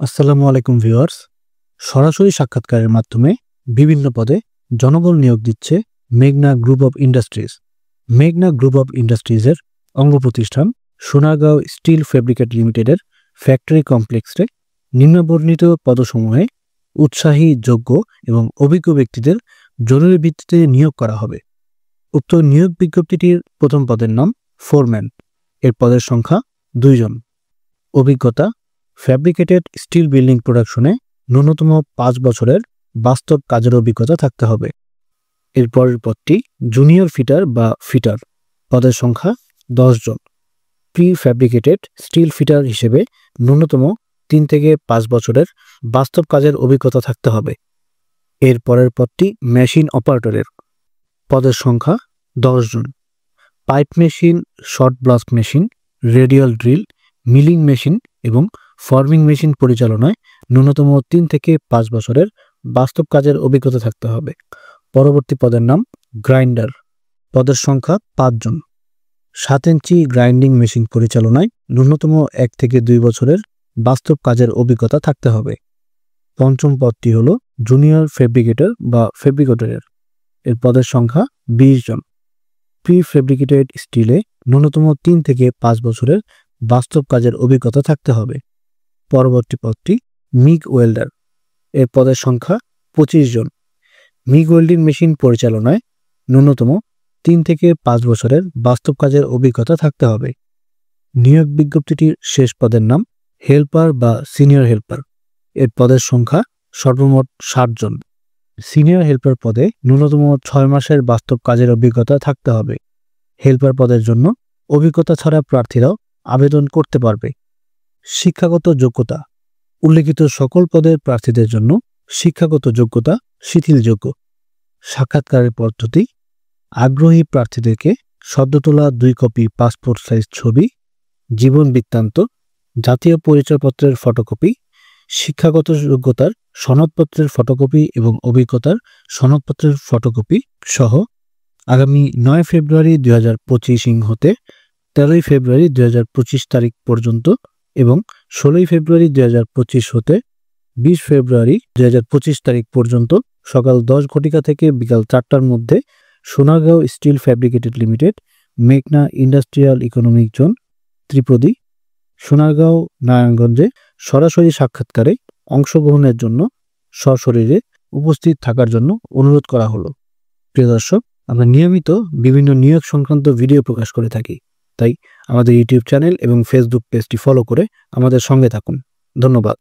আসসালামু আলাইকুম ভিউয়ার্স। সরাসরি সাক্ষাৎকারের মাধ্যমে বিভিন্ন পদে জনবল নিয়োগ দিচ্ছে মেঘনা গ্রুপ অব ইন্ডাস্ট্রিজ। মেঘনা গ্রুপ অব ইন্ডাস্ট্রিজের অঙ্গ প্রতিষ্ঠান সোনারগাঁও স্টিল ফেব্রিকেট লিমিটেডের ফ্যাক্টরি কমপ্লেক্সে নিম্নবর্ণিত পদসমূহে উৎসাহী, যোগ্য এবং অভিজ্ঞ ব্যক্তিদের জরুরি ভিত্তিতে নিয়োগ করা হবে। উক্ত নিয়োগ বিজ্ঞপ্তিটির প্রথম পদের নাম ফোরম্যান। এর পদের সংখ্যা 2 জন। অভিজ্ঞতা: ফ্যাব্রিকেটেড স্টিল বিল্ডিং প্রোডাকশনে ন্যূনতম 5 বছরের বাস্তব কাজের অভিজ্ঞতা থাকতে হবে। এর পরের পদটি জুনিয়র ফিটার বা ফিটার। পদের সংখ্যা 10 জন। প্রি ফ্যাব্রিকেটেড স্টিল ফিটার হিসেবে ন্যূনতম 3 থেকে 5 বছরের বাস্তব কাজের অভিজ্ঞতা থাকতে হবে। এর পরের পদটি মেশিন অপারেটরের। পদের সংখ্যা 10 জন। Pipe machine, shot blast machine, radial drill, milling machine এবং ফর্মিং মেশিন পরিচালনায় ন্যূনতম 3 থেকে 5 বছরের বাস্তব কাজের অভিজ্ঞতা থাকতে হবে। পরবর্তী পদের নাম গ্রাইন্ডার। পদের সংখ্যা 5 জন। 7 ইঞ্চি গ্রাইন্ডিং মেশিন পরিচালনায় ন্যূনতম 1 থেকে 2 বছরের বাস্তব কাজের অভিজ্ঞতা থাকতে হবে। পঞ্চম পদটি হল জুনিয়র ফেব্রিকেটর বা ফেব্রিকেটরের। এর পদের সংখ্যা 20 জন। প্রি ফেব্রিকেটেড স্টিলে ন্যূনতম 3 থেকে 5 বছরের বাস্তব কাজের অভিজ্ঞতা থাকতে হবে। পরবর্তী পদটি মিগ ওয়েল্ডার। এর পদের সংখ্যা 25 জন। মিগ ওয়েল্ডিং মেশিন পরিচালনায় ন্যূনতম 3 থেকে 5 বছরের বাস্তব কাজের অভিজ্ঞতা থাকতে হবে। নিয়োগ বিজ্ঞপ্তিটির শেষ পদের নাম হেল্পার বা সিনিয়র হেল্পার। এর পদের সংখ্যা সর্বমোট 60 জন। সিনিয়র হেল্পার পদে ন্যূনতম 6 মাসের বাস্তব কাজের অভিজ্ঞতা থাকতে হবে। হেল্পার পদের জন্য অভিজ্ঞতা ছাড়া প্রার্থীরাও আবেদন করতে পারবে। শিক্ষাগত যোগ্যতা: উল্লেখিত সকল পদের প্রার্থীদের জন্য শিক্ষাগত যোগ্যতা শিথিলযোগ্য। সাক্ষাৎকারের পদ্ধতি: আগ্রহী প্রার্থীদেরকে সদ্য তোলা 2 কপি পাসপোর্ট সাইজ ছবি, জীবন বৃত্তান্ত, জাতীয় পরিচয়পত্রের ফটোকপি, শিক্ষাগত যোগ্যতার সনদপত্রের ফটোকপি এবং অভিজ্ঞতার সনদপত্রের ফটোকপি সহ আগামী 9 ফেব্রুয়ারি 2025 হতে 13 ফেব্রুয়ারি 2025 তারিখ পর্যন্ত এবং 16 ফেব্রুয়ারি 2025 হতে 20 ফেব্রুয়ারি 2025 তারিখ পর্যন্ত সকাল 10 ঘটিকা থেকে বিকাল 4টার মধ্যে সোনারগাঁও স্টিল ফ্যাব্রিকেটেড লিমিটেড, মেঘনা ইন্ডাস্ট্রিয়াল ইকোনমিক জোন, ত্রিপদী, সোনারগাঁও, নারায়ণগঞ্জে সরাসরি সাক্ষাৎকারে অংশগ্রহণের জন্য সশরীরে উপস্থিত থাকার জন্য অনুরোধ করা হলো। প্রিয় দর্শক, আমরা নিয়মিত বিভিন্ন নিয়োগ সংক্রান্ত ভিডিও প্রকাশ করে থাকি, তাই আমাদের ইউটিউব চ্যানেল এবং ফেসবুক পেজটি ফলো করে আমাদের সঙ্গে থাকুন। ধন্যবাদ।